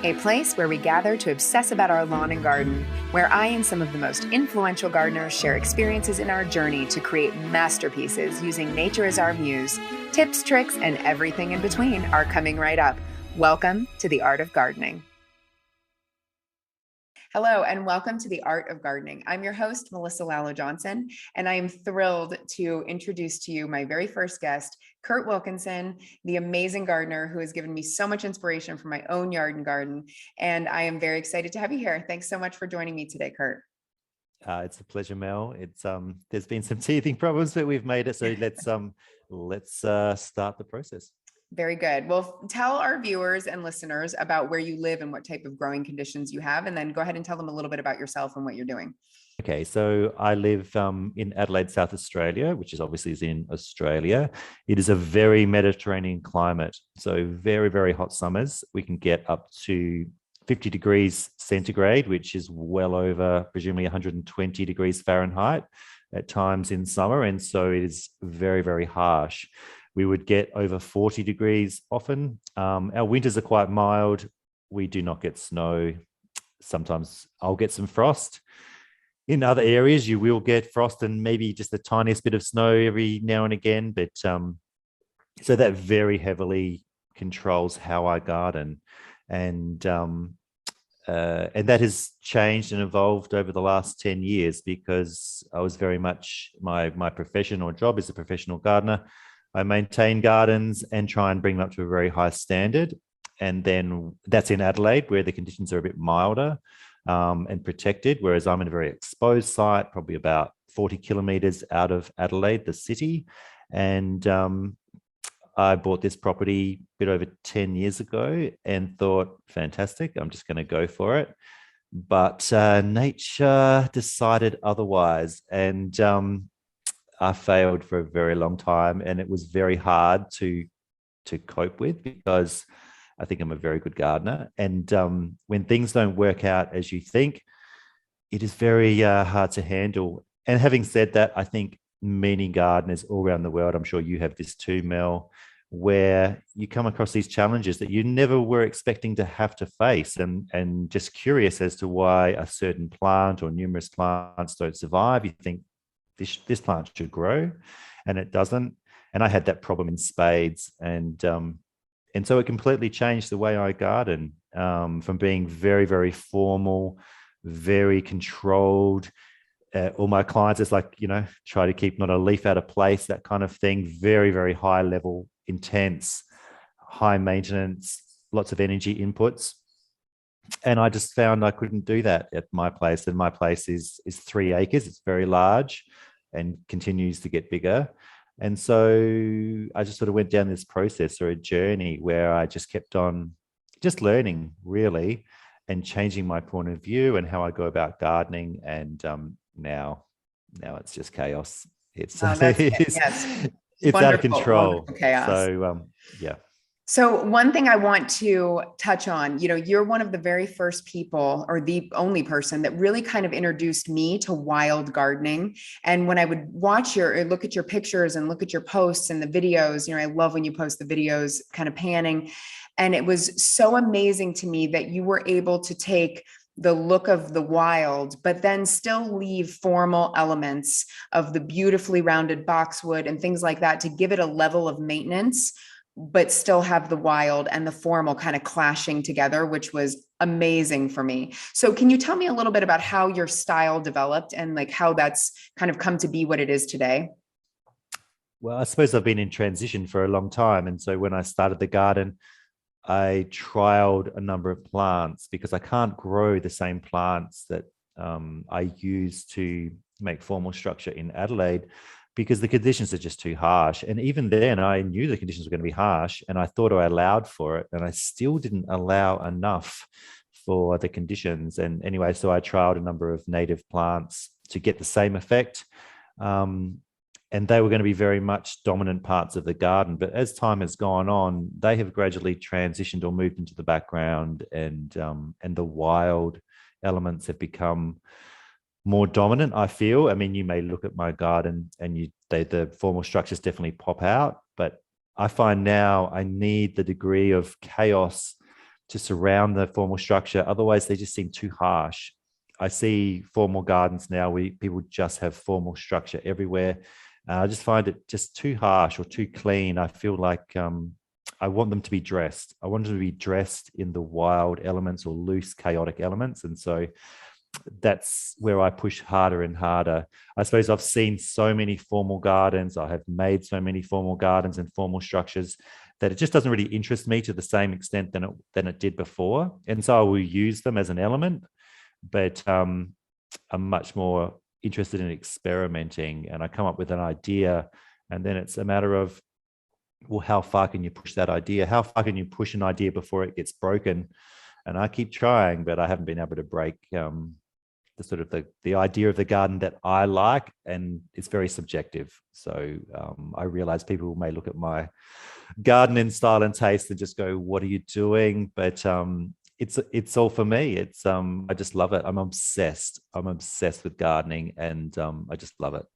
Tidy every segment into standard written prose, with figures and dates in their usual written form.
a place where we gather to obsess about our lawn and garden, where I and some of the most influential gardeners share experiences in our journey to create masterpieces using nature as our muse. Tips, tricks, and everything in between are coming right up. Welcome to the Art of Gardening. Hello, and welcome to the Art of Gardening. I'm your host, Melissa Lallo Johnson, and I am thrilled to introduce to you my very first guest, Kurt Wilkinson, the amazing gardener who has given me so much inspiration for my own yard and garden. And I am very excited to have you here. Thanks so much for joining me today, Kurt. It's a pleasure, Mel. It's there's been some teething problems, but we've made it. So let's start the process. Very good. Well, tell our viewers and listeners about where you live and what type of growing conditions you have, and then go ahead and tell them a little bit about yourself and what you're doing. Okay, so I live in Adelaide, South Australia, which is obviously in Australia. It is a very Mediterranean climate, so very, very hot summers. We can get up to 50 degrees centigrade, which is well over presumably 120 degrees Fahrenheit at times in summer, and so it is very, very harsh. We would get over 40 degrees often. Our winters are quite mild. We do not get snow. Sometimes I'll get some frost. In other areas, you will get frost and maybe just the tiniest bit of snow every now and again. But so that very heavily controls how I garden. And that has changed and evolved over the last 10 years because I was very much, my profession or job is a professional gardener. I maintain gardens and try and bring them up to a very high standard. And then that's in Adelaide, where the conditions are a bit milder and protected, whereas I'm in a very exposed site, probably about 40 kilometres out of Adelaide, the city. And I bought this property a bit over 10 years ago and thought, fantastic, I'm just going to go for it. But nature decided otherwise. And I failed for a very long time, and it was very hard to cope with because I think I'm a very good gardener. And when things don't work out as you think, it is very hard to handle. And having said that, I think many gardeners all around the world, I'm sure you have this too, Mel, where you come across these challenges that you never were expecting to have to face, and just curious as to why a certain plant or numerous plants don't survive. You think, this plant should grow, and it doesn't. And I had that problem in spades, and so it completely changed the way I garden, from being very, very formal, very controlled. All my clients, it's like, try to keep not a leaf out of place, that kind of thing. Very, very high level, intense, high maintenance, lots of energy inputs. And I just found I couldn't do that at my place. And my place is 3 acres. It's very large and continues to get bigger. And so I just sort of went down this process or a journey where I just kept on just learning, really, and changing my point of view and how I go about gardening. And now it's just chaos. It's it's out of control. Chaos. So yeah. So one thing I want to touch on, you're one of the very first people, or the only person, that really kind of introduced me to wild gardening. And when I would look at your pictures and look at your posts and the videos, I love when you post the videos kind of panning. And it was so amazing to me that you were able to take the look of the wild, but then still leave formal elements of the beautifully rounded boxwood and things like that to give it a level of maintenance, but still have the wild and the formal kind of clashing together, which was amazing for me. So can you tell me a little bit about how your style developed and like how that's kind of come to be what it is today? Well, I suppose I've been in transition for a long time. And so when I started the garden, I trialed a number of plants because I can't grow the same plants that I use to make formal structure in Adelaide, because the conditions are just too harsh. And even then, I knew the conditions were going to be harsh, and I thought I allowed for it, and I still didn't allow enough for the conditions. And anyway, so I trialed a number of native plants to get the same effect. And they were going to be very much dominant parts of the garden. But as time has gone on, they have gradually transitioned or moved into the background, and the wild elements have become more dominant, I feel. I mean, you may look at my garden and the formal structures definitely pop out, but I find now I need the degree of chaos to surround the formal structure. Otherwise, they just seem too harsh. I see formal gardens now where people just have formal structure everywhere. I just find it just too harsh or too clean. I feel like I want them to be dressed. I want them to be dressed in the wild elements or loose, chaotic elements. And so that's where I push harder and harder. I suppose I've seen so many formal gardens. I have made so many formal gardens and formal structures that it just doesn't really interest me to the same extent than it did before. And so I will use them as an element, but I'm much more interested in experimenting, and I come up with an idea, and then it's a matter of, well, how far can you push that idea? How far can you push an idea before it gets broken? And I keep trying, but I haven't been able to break the sort of the idea of the garden that I like, and it's very subjective. So I realize people may look at my gardening style and taste and just go, "What are you doing?" But it's all for me. It's I just love it. I'm obsessed. I'm obsessed with gardening, and I just love it.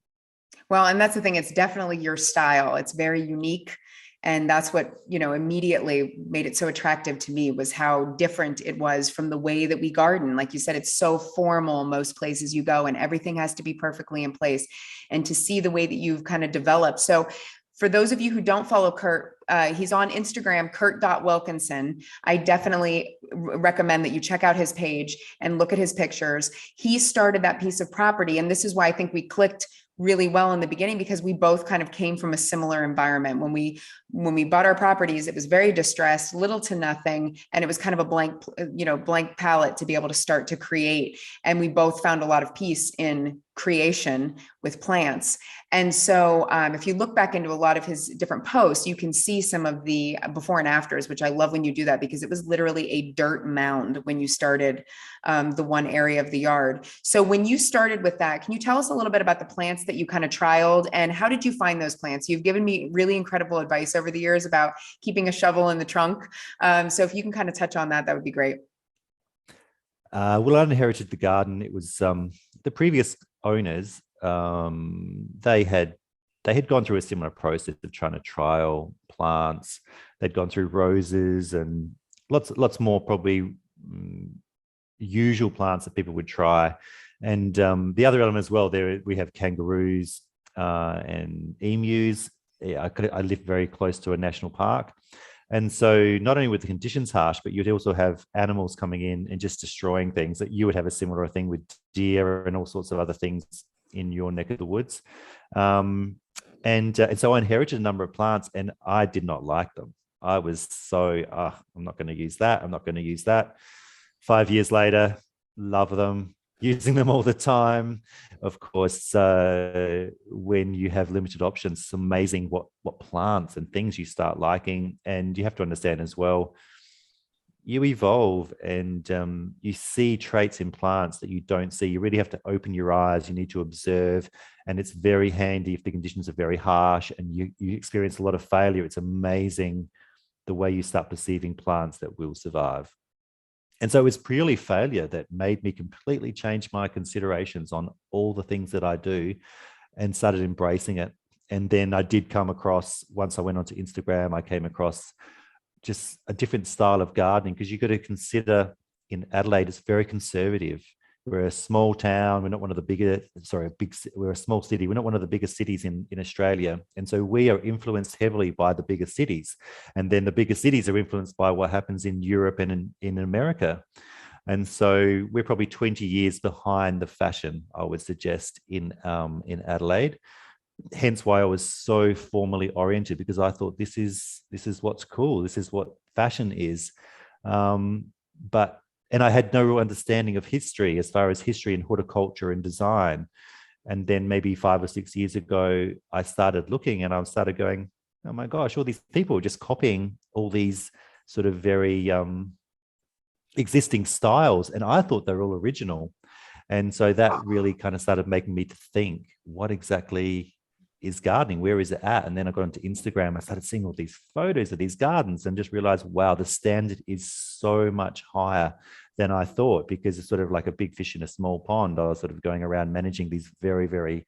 Well, and that's the thing. It's definitely your style. It's very unique. And that's what, immediately made it so attractive to me, was how different it was from the way that we garden. Like you said, it's so formal most places you go, and everything has to be perfectly in place. And to see the way that you've kind of developed. So for those of you who don't follow Kurt, he's on Instagram, Kurt.Wilkinson. I definitely recommend that you check out his page and look at his pictures. He started that piece of property. And this is why I think we clicked really well in the beginning, because we both kind of came from a similar environment. When we bought our properties, it was very distressed, little to nothing, and it was kind of a blank palette to be able to start to create. And we both found a lot of peace in creation with plants. And so if you look back into a lot of his different posts, you can see some of the before and afters, which I love when you do that, because it was literally a dirt mound when you started the one area of the yard. So when you started with that, can you tell us a little bit about the plants that you kind of trialed, and how did you find those plants? You've given me really incredible advice over the years about keeping a shovel in the trunk. So if you can kind of touch on that, that would be great. Well, I inherited the garden. It was the previous owners. They had gone through a similar process of trying to trial plants. They'd gone through roses and lots more probably usual plants that people would try. And the other element as well, there we have kangaroos and emus. Yeah, I live very close to a national park. And so not only were the conditions harsh, but you'd also have animals coming in and just destroying things. That you would have a similar thing with deer and all sorts of other things in your neck of the woods. And so I inherited a number of plants, and I did not like them. I was so, I'm not going to use that. I'm not going to use that. 5 years later, love them, using them all the time. Of course, when you have limited options, it's amazing what plants and things you start liking. And you have to understand as well, you evolve, and you see traits in plants that you don't see. You really have to open your eyes. You need to observe, and it's very handy if the conditions are very harsh and you experience a lot of failure. It's amazing the way you start perceiving plants that will survive. And so it was purely failure that made me completely change my considerations on all the things that I do, and started embracing it. And then I did come across, once I went onto Instagram, I came across just a different style of gardening, because you've got to consider, in Adelaide, it's very conservative. We're a small town. We're not one of the we're a small city. We're not one of the biggest cities in Australia. And so we are influenced heavily by the bigger cities. And then the bigger cities are influenced by what happens in Europe and in America. And so we're probably 20 years behind the fashion, I would suggest, in Adelaide. Hence why I was so formally oriented, because I thought this is what's cool. This is what fashion is. And I had no real understanding of history, as far as history and horticulture and design. And then maybe 5 or 6 years ago, I started looking, and I started going, oh my gosh, all these people are just copying all these sort of very existing styles. And I thought they were all original. And so that really kind of started making me to think, what exactly is gardening? Where is it at? And then I got onto Instagram. I started seeing all these photos of these gardens and just realized, wow, the standard is so much higher than I thought, because it's sort of like a big fish in a small pond. I was sort of going around managing these very, very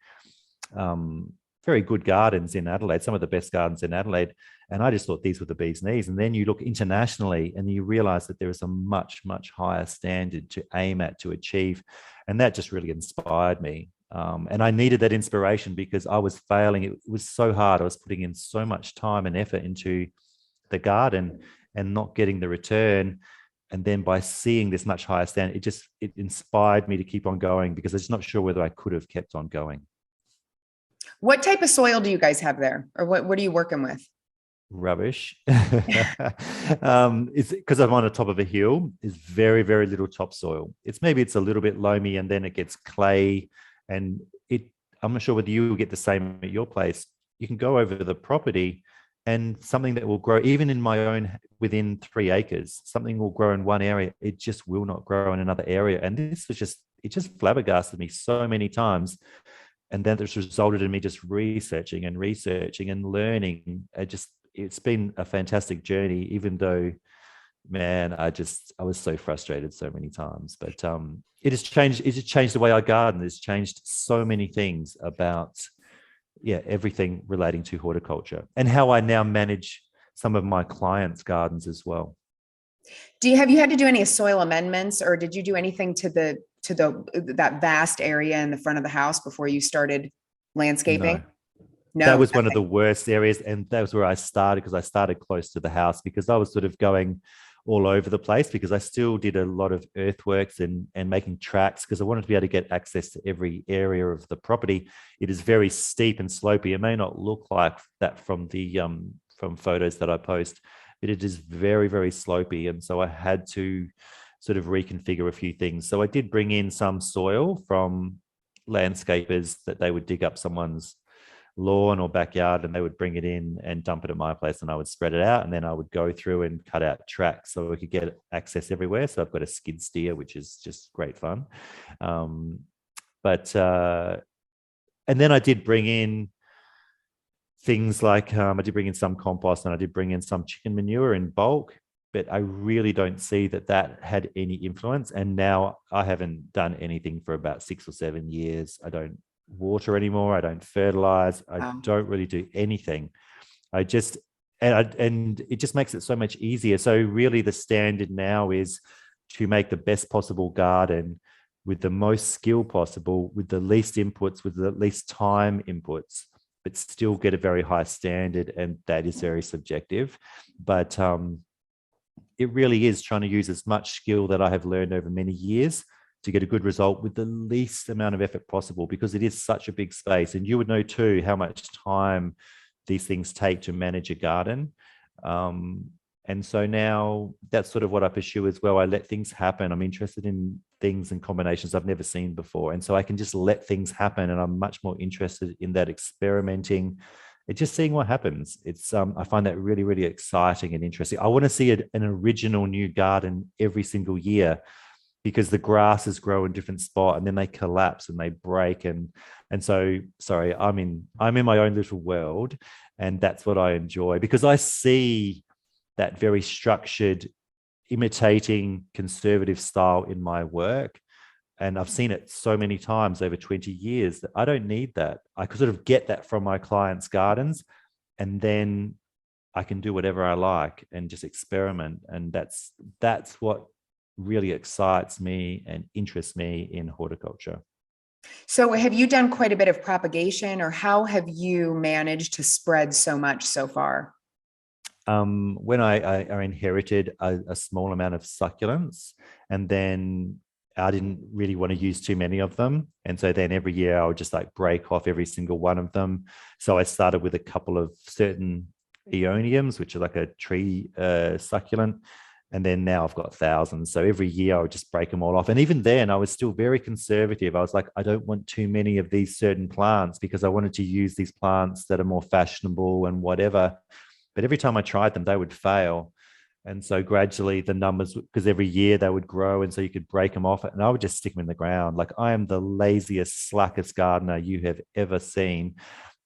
very good gardens in Adelaide, some of the best gardens in Adelaide. And I just thought these were the bee's knees. And then you look internationally and you realize that there is a much, much higher standard to aim at, to achieve. And that just really inspired me. And I needed that inspiration because I was failing. It was so hard. I was putting in so much time and effort into the garden and not getting the return. And then by seeing this much higher standard, it inspired me to keep on going because I'm just not sure whether I could have kept on going. What type of soil do you guys have there? Or what are you working with? Rubbish. It's because I'm on the top of a hill. Is very, very little topsoil. It's a little bit loamy, and then it gets clay, and I'm not sure whether you get the same at your place. You can go over the property, and something that will grow, even in my own within 3 acres, something will grow in one area. It just will not grow in another area, and it just flabbergasted me so many times. And then it's resulted in me just researching and learning. It's been a fantastic journey, even though, man, I was so frustrated so many times. But it has changed the way I garden. It's changed so many things about, everything relating to horticulture and how I now manage some of my clients' gardens as well. Have you had to do any soil amendments, or did you do anything to that vast area in the front of the house before you started landscaping? No, that was one of the worst areas, and that was where I started because I started close to the house because I was sort of going all over the place because I still did a lot of earthworks and making tracks because I wanted to be able to get access to every area of the property. It is very steep and slopey. It may not look like that from the from photos that I post, but it is very, very slopey. And so I had to sort of reconfigure a few things. So I did bring in some soil from landscapers that they would dig up someone's lawn or backyard and they would bring it in and dump it at my place, and I would spread it out, and then I would go through and cut out tracks so we could get access everywhere. So I've got a skid steer, which is just great fun. And then I did bring in things like I did bring in some compost and I did bring in some chicken manure in bulk, but I really don't see that had any influence. And now I haven't done anything for about 6 or 7 years. I don't water anymore. I don't fertilize. I don't really do anything. And it just makes it so much easier. So really the standard now is to make the best possible garden with the most skill possible, with the least inputs, with the least time inputs, but still get a very high standard. And that is very subjective. But it really is trying to use as much skill that I have learned over many years to get a good result with the least amount of effort possible, because it is such a big space. And you would know too how much time these things take to manage a garden. And so now that's sort of what I pursue as well. I let things happen. I'm interested in things and combinations I've never seen before. And so I can just let things happen. And I'm much more interested in that experimenting. It's just seeing what happens. I find that really, really exciting and interesting. I want to see an original new garden every single year, because the grasses grow in different spot and then they collapse and they break. And so, sorry, I'm in my own little world, and that's what I enjoy, because I see that very structured, imitating conservative style in my work. And I've seen it so many times over 20 years that I don't need that. I could sort of get that from my clients' gardens, and then I can do whatever I like and just experiment. And that's what really excites me and interests me in horticulture. So have you done quite a bit of propagation, or how have you managed to spread so much so far? When I inherited a small amount of succulents, and then I didn't really want to use too many of them. And so then every year I would just like break off every single one of them. So I started with a couple of certain aeoniums, which are like a tree succulent. And then now I've got thousands. So every year I would just break them all off. And even then I was still very conservative. I was like, I don't want too many of these certain plants, because I wanted to use these plants that are more fashionable and whatever. But every time I tried them, they would fail. And so gradually the numbers, because every year they would grow, and so you could break them off, and I would just stick them in the ground. Like, I am the laziest, slackest gardener you have ever seen,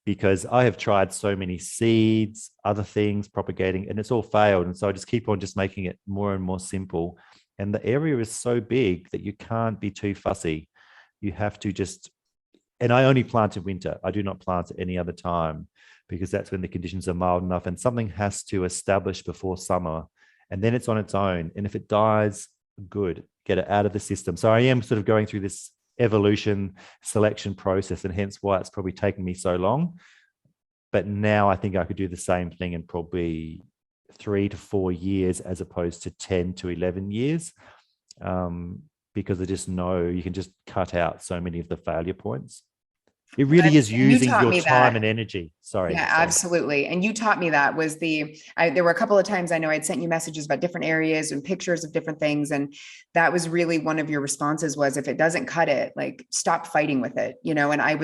because I have tried so many seeds, other things, propagating, and it's all failed. And so I just keep on just making it more and more simple. And the area is so big that you can't be too fussy. You have to just And I only plant in winter. I do not plant at any other time because that's when the conditions are mild enough and something has to establish before summer. And then it's on its own. And if it dies, good, get it out of the system. So I am sort of going through this evolution selection process, and hence why it's probably taken me so long. But now I think I could do the same thing in probably 3 to 4 years as opposed to 10 to 11 years. Because I just know you can just cut out so many of the failure points. It really is using your time and energy. Sorry. Yeah, absolutely. And you taught me that was there were a couple of times I know I'd sent you messages about different areas and pictures of different things. And that was really one of your responses was, if it doesn't cut it, like stop fighting with it, you know? And I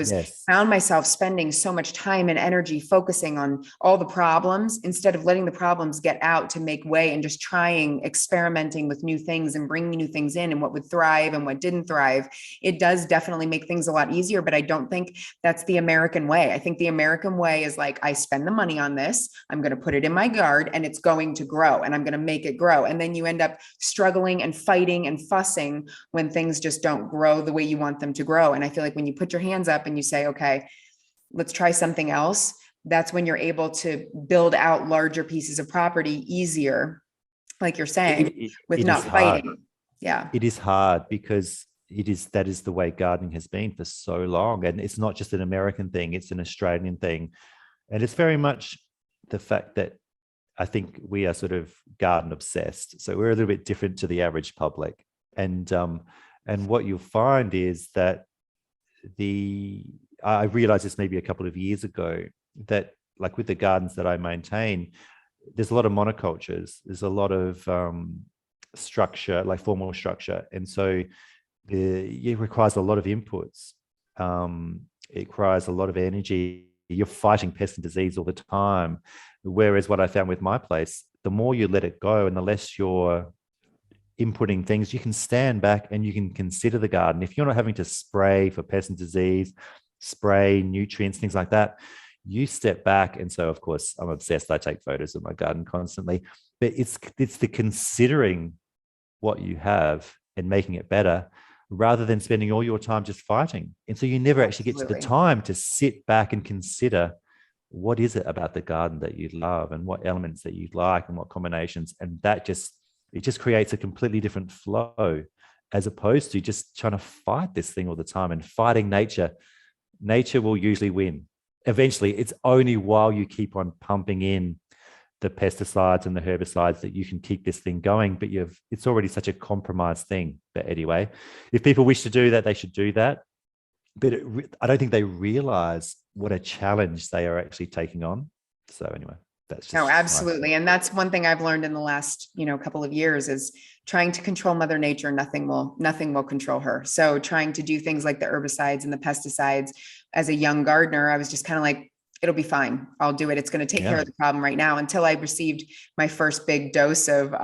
found myself spending so much time and energy focusing on all the problems instead of letting the problems get out to make way and just experimenting with new things and bringing new things in and what would thrive and what didn't thrive. It does definitely make things a lot easier, but I don't think that's the American way. I think the American way is like, I spend the money on this, I'm going to put it in my yard and it's going to grow and I'm going to make it grow. And then you end up struggling and fighting and fussing when things just don't grow the way you want them to grow. And I feel like when you put your hands up and you say, okay, let's try something else, that's when you're able to build out larger pieces of property easier, like you're saying, with not fighting. Yeah. It is hard because that is the way gardening has been for so long. And it's not just an American thing, it's an Australian thing. And it's very much the fact that I think we are sort of garden obsessed. So we're a little bit different to the average public. And what you'll find is that I realized this maybe a couple of years ago, that like with the gardens that I maintain, there's a lot of monocultures, there's a lot of structure, like formal structure. And so it requires a lot of inputs. It requires a lot of energy. You're fighting pest and disease all the time. Whereas what I found with my place, the more you let it go and the less you're inputting things, you can stand back and you can consider the garden. If you're not having to spray for pest and disease, spray nutrients, things like that, you step back. And so, of course, I'm obsessed. I take photos of my garden constantly. But it's the considering what you have and making it better, rather than spending all your time just fighting. And so you never actually get to the time to sit back and consider, what is it about the garden that you love and what elements that you like and what combinations. And it just creates a completely different flow, as opposed to just trying to fight this thing all the time and fighting nature. Nature will usually win. Eventually, it's only while you keep on pumping in the pesticides and the herbicides that you can keep this thing going, but it's already such a compromised thing. But anyway, if people wish to do that, they should do that. But I don't think they realize what a challenge they are actually taking on. So anyway, that's just absolutely. And that's one thing I've learned in the last, couple of years is trying to control Mother Nature. Nothing will control her. So trying to do things like the herbicides and the pesticides as a young gardener, I was just kind of like, it'll be fine. I'll do it. It's going to take care of the problem right now, until I received my first big dose of,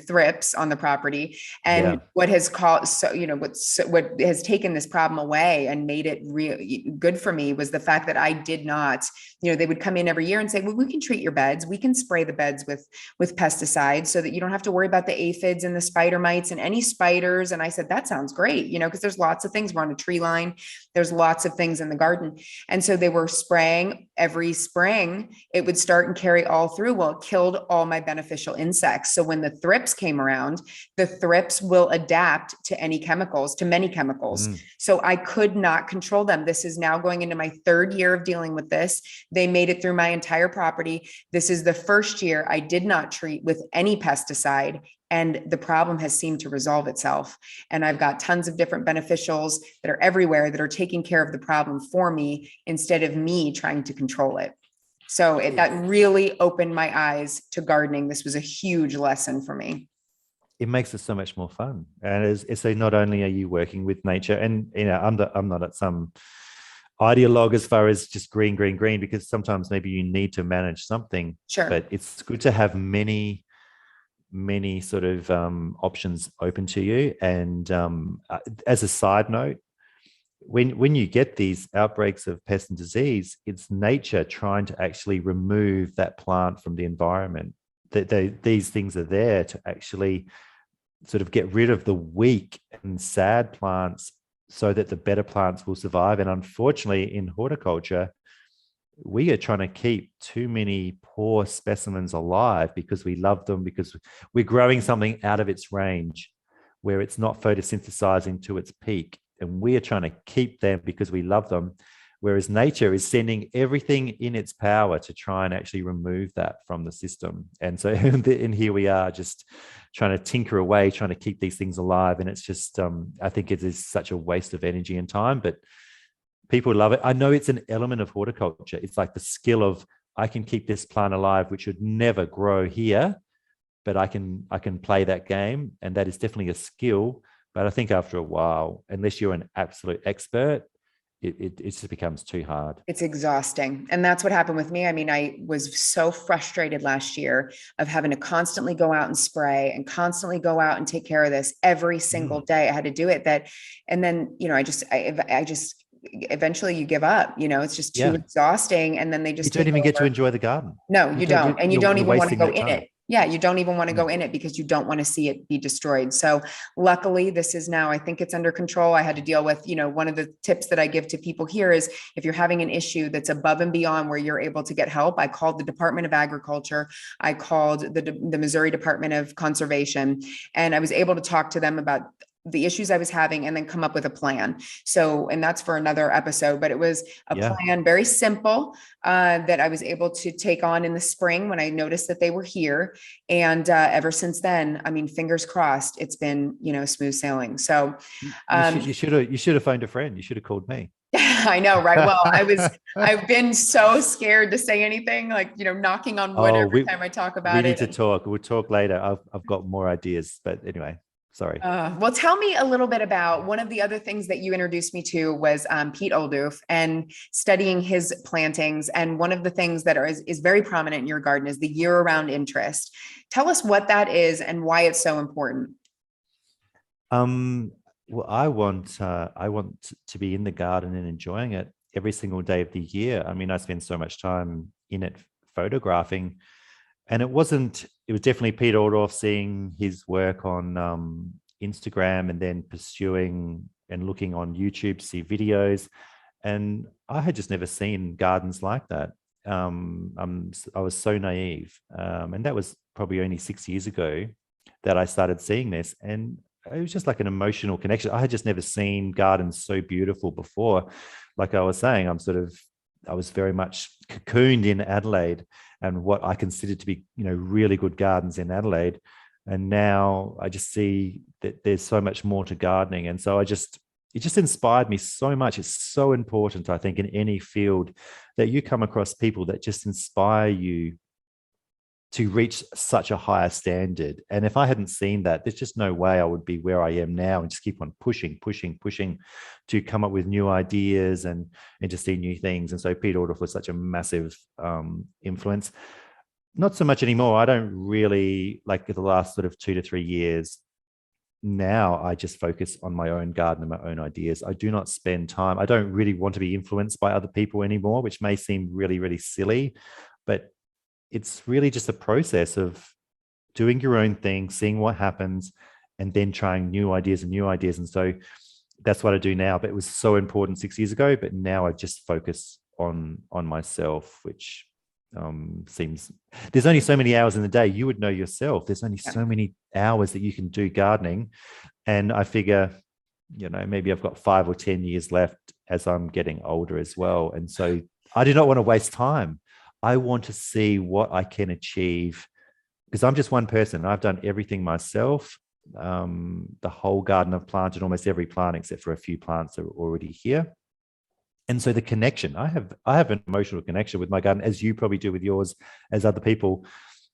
thrips on the property. And what has what has taken this problem away and made it really good for me was the fact that I did not, they would come in every year and say, well, we can treat your beds. We can spray the beds with pesticides so that you don't have to worry about the aphids and the spider mites and any spiders. And I said, that sounds great, because there's lots of things. We're on a tree line. There's lots of things in the garden. And so they were spraying every spring. It would start and carry all through. Well, it killed all my beneficial insects. So when the thrips came around, the thrips will adapt to many chemicals. So I could not control them. This is now going into my 3rd year of dealing with this. They made it through my entire property. This is the first year I did not treat with any pesticide, and the problem has seemed to resolve itself. And I've got tons of different beneficials that are everywhere that are taking care of the problem for me instead of me trying to control it. So that really opened my eyes to gardening. This was a huge lesson for me. It makes it so much more fun. And so not only are you working with nature, and I'm not at some ideologue as far as just green, because sometimes maybe you need to manage something. Sure. But it's good to have many sort of options open to you. And as a side note, when you get these outbreaks of pest and disease, it's nature trying to actually remove that plant from the environment. These things are there to actually sort of get rid of the weak and sad plants so that the better plants will survive. And unfortunately, in horticulture, we are trying to keep too many poor specimens alive because we love them, because we're growing something out of its range where it's not photosynthesizing to its peak. And we are trying to keep them because we love them. Whereas nature is sending everything in its power to try and actually remove that from the system. And so and here we are just trying to tinker away, trying to keep these things alive. And it's just, I think it is such a waste of energy and time, but people love it. I know it's an element of horticulture. It's like the skill of, I can keep this plant alive, which would never grow here, but I can play that game. And that is definitely a skill. But I think after a while, unless you're an absolute expert, it just becomes too hard. It's exhausting. And that's what happened with me. I mean, I was so frustrated last year of having to constantly go out and spray and constantly go out and take care of this every single day. I had to do it and then, I just eventually you give up, it's just too exhausting. And then they just, you don't even get to enjoy the garden. No, you don't. And you don't even want to go in it. Yeah, you don't even want to go in it because you don't want to see it be destroyed. So luckily, this is now, I think it's under control. I had to deal with, one of the tips that I give to people here is if you're having an issue that's above and beyond where you're able to get help, I called the Department of Agriculture. I called the Missouri Department of Conservation, and I was able to talk to them about the issues I was having and then come up with a plan. So, and that's for another episode, but it was a plan, very simple, that I was able to take on in the spring when I noticed that they were here. And ever since then, I mean, fingers crossed, it's been, smooth sailing. So you should have phoned a friend. You should have called me. I know, right? Well, I've been so scared to say anything, like, knocking on wood every time I talk about it. We need to talk. We'll talk later. I've got more ideas, but anyway. Sorry. Well, tell me a little bit about one of the other things that you introduced me to was Pete Oldoof and studying his plantings. And one of the things that is very prominent in your garden is the year-round interest. Tell us what that is and why it's so important. Well, I want to be in the garden and enjoying it every single day of the year. I mean, I spend so much time in it photographing. And it was definitely Pete Oldoof, seeing his work on Instagram and then pursuing and looking on YouTube to see videos. And I had just never seen gardens like that. I was so naive. And that was probably only 6 years ago that I started seeing this. And it was just like an emotional connection. I had just never seen gardens so beautiful before. Like I was saying, I was very much cocooned in Adelaide and what I considered to be, really good gardens in Adelaide. And now I just see that there's so much more to gardening. And so it just inspired me so much. It's so important, I think, in any field that you come across people that just inspire you to reach such a higher standard. And if I hadn't seen that, there's just no way I would be where I am now and just keep on pushing to come up with new ideas and to see new things. And so Pete Oldoof was such a massive influence. Not so much anymore. I don't really, like the last sort of 2 to 3 years, now I just focus on my own garden and my own ideas. I do not spend time. I don't really want to be influenced by other people anymore, which may seem really, really silly, but it's really just a process of doing your own thing, seeing what happens, and then trying new ideas. And so that's what I do now. But it was so important 6 years ago, but now I just focus on myself, which seems, there's only so many hours in the day. You would know yourself. There's only so many hours that you can do gardening. And I figure, maybe I've got 5 or 10 years left as I'm getting older as well. And so I do not want to waste time. I want to see what I can achieve because I'm just one person. I've done everything myself. The whole garden I've planted, almost every plant except for a few plants that are already here. And so the connection, I have an emotional connection with my garden, as you probably do with yours, as other people.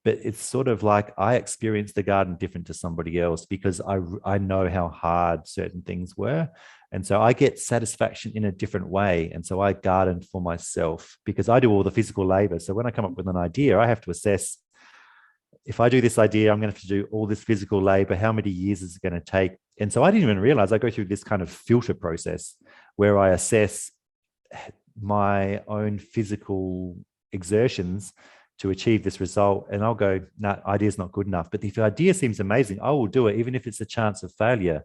But it's sort of like I experience the garden different to somebody else because I know how hard certain things were. And so I get satisfaction in a different way. And so I garden for myself because I do all the physical labor. So when I come up with an idea, I have to assess, if I do this idea, I'm going to have to do all this physical labor. How many years is it going to take? And so I didn't even realize I go through this kind of filter process where I assess my own physical exertions to achieve this result. And I'll go, nah, idea's not good enough. But if the idea seems amazing, I will do it, even if it's a chance of failure.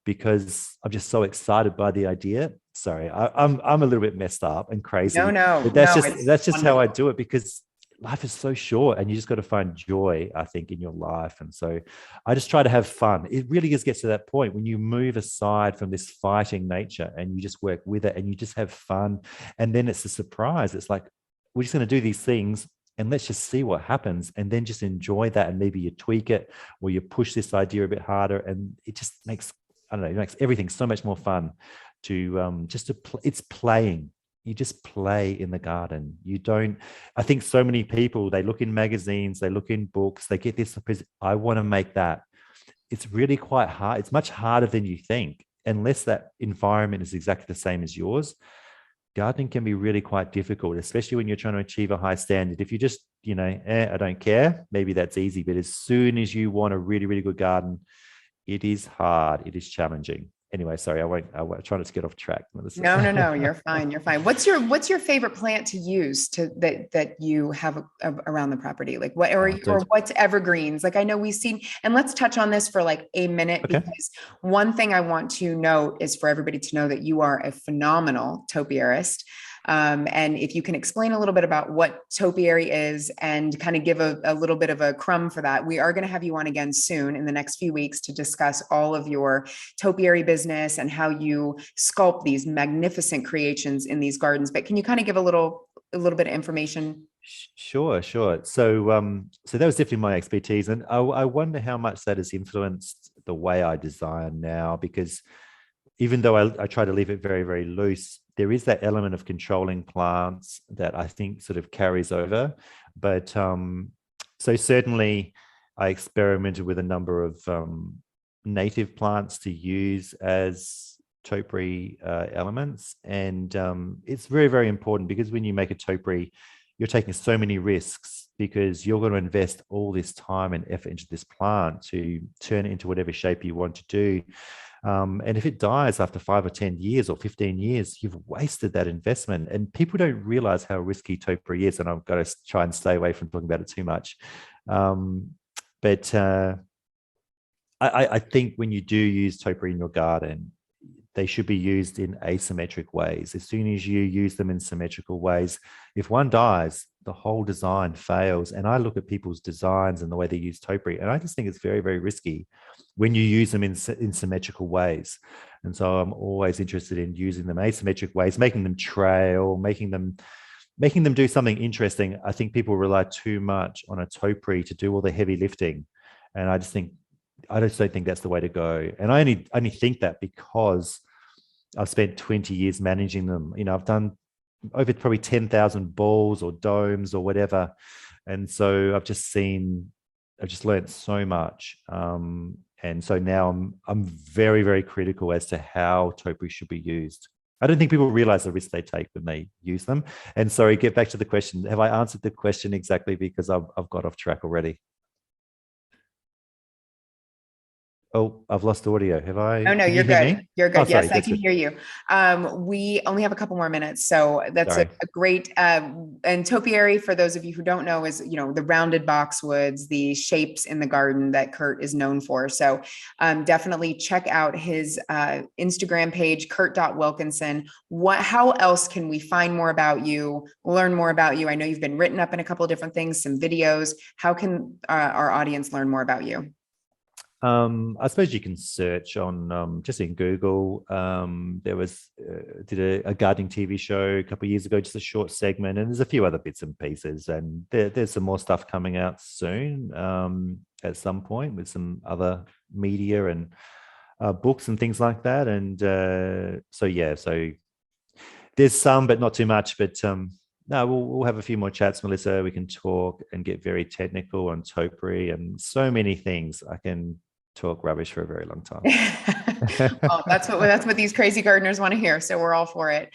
because I'm just so excited by the idea. Sorry, I'm a little bit messed up and crazy. No, But no, that's just how I wonderful. do it, because life is so short and you just got to find joy, I think, in your life. And so I just try to have fun. It really just gets to that point when you move aside from this fighting nature and you just work with it and you just have fun. And then it's a surprise. It's like, we're just going to do these things and let's just see what happens, and then just enjoy that. And maybe you tweak it or you push this idea a bit harder, and it just makes, I don't know, it makes everything so much more fun to it's playing. You just play in the garden. You don't, I think so many people, they look in magazines, they look in books, they get this, I want to make that. It's really quite hard. It's much harder than you think, unless that environment is exactly the same as yours. Gardening can be really quite difficult, especially when you're trying to achieve a high standard. If you just, I don't care, maybe that's easy. But as soon as you want a really, really good garden, it is hard. It is challenging. Anyway, sorry, I won't try not to get off track, Melissa. No, you're fine. You're fine. What's your favorite plant to use that you have around the property? Like what, or what's evergreens? Like I know we've seen, and let's touch on this for like a minute, Okay. because one thing I want to note is for everybody to know that you are a phenomenal topiarist. And if you can explain a little bit about what topiary is and kind of give a little bit of a crumb for that, we are going to have you on again soon in the next few weeks to discuss all of your topiary business and how you sculpt these magnificent creations in these gardens. But can you kind of give a little bit of information? Sure. So that was definitely my expertise, and I wonder how much that has influenced the way I design now, because even though I try to leave it very, very loose, there is that element of controlling plants that I think sort of carries over. But so certainly I experimented with a number of native plants to use as topiary elements. And it's very, very important, because when you make a topiary, you're taking so many risks, because you're going to invest all this time and effort into this plant to turn it into whatever shape you want to do. And if it dies after 5 or 10 years or 15 years, you've wasted that investment. And people don't realize how risky topiary is. And I've got to try and stay away from talking about it too much. But I think when you do use topiary in your garden, they should be used in asymmetric ways. As soon as you use them in symmetrical ways, if one dies, the whole design fails. And I look at people's designs and the way they use topiary, and I just think it's very, very risky when you use them in symmetrical ways. And so I'm always interested in using them asymmetric ways, making them trail, making them do something interesting. I think people rely too much on a topiary to do all the heavy lifting. And I just don't think that's the way to go. And I only think that because I've spent 20 years managing them. I've done over probably 10,000 balls or domes or whatever. And so I've just learned so much. And so now I'm very, very critical as to how topiary should be used. I don't think people realize the risk they take when they use them. And sorry, get back to the question. Have I answered the question exactly? Because I've got off track already. Oh, I've lost audio. Have I? Oh, no, you're good. You're good. Oh, sorry, yes, I can hear you. We only have a couple more minutes. So that's a great, and topiary, for those of you who don't know, is, the rounded boxwoods, the shapes in the garden that Kurt is known for. So definitely check out his Instagram page, kurt.wilkinson. How else can we find more about you, learn more about you? I know you've been written up in a couple of different things, some videos. How can our audience learn more about you? I suppose you can search on just in Google. There was did a gardening TV show a couple of years ago, just a short segment, and there's a few other bits and pieces, and there's some more stuff coming out soon at some point with some other media and books and things like that. And so there's some, but not too much. But no, we'll have a few more chats, Melissa. We can talk and get very technical on topiary and so many things. I can talk rubbish for a very long time. Well, that's what these crazy gardeners want to hear. So we're all for it.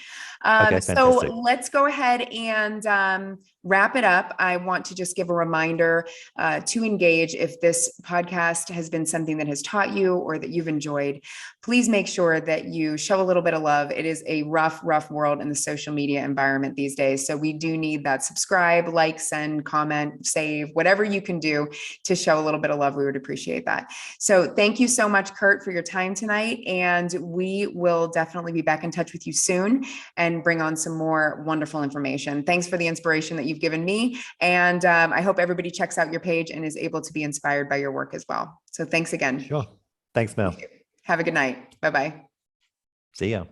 Okay, so fantastic. let's go ahead and wrap it up, I want to just give a reminder to engage. If this podcast has been something that has taught you or that you've enjoyed, please make sure that you show a little bit of love. It is a rough world in the social media environment these days. So we do need that subscribe, like, send, comment, save, whatever you can do to show a little bit of love. We would appreciate that. So thank you so much, Kurt, for your time tonight. And we will definitely be back in touch with you soon and bring on some more wonderful information. Thanks for the inspiration that you've given me. And I hope everybody checks out your page and is able to be inspired by your work as well. So thanks again. Sure. Thanks, Mel. Have a good night. Bye-bye. See ya.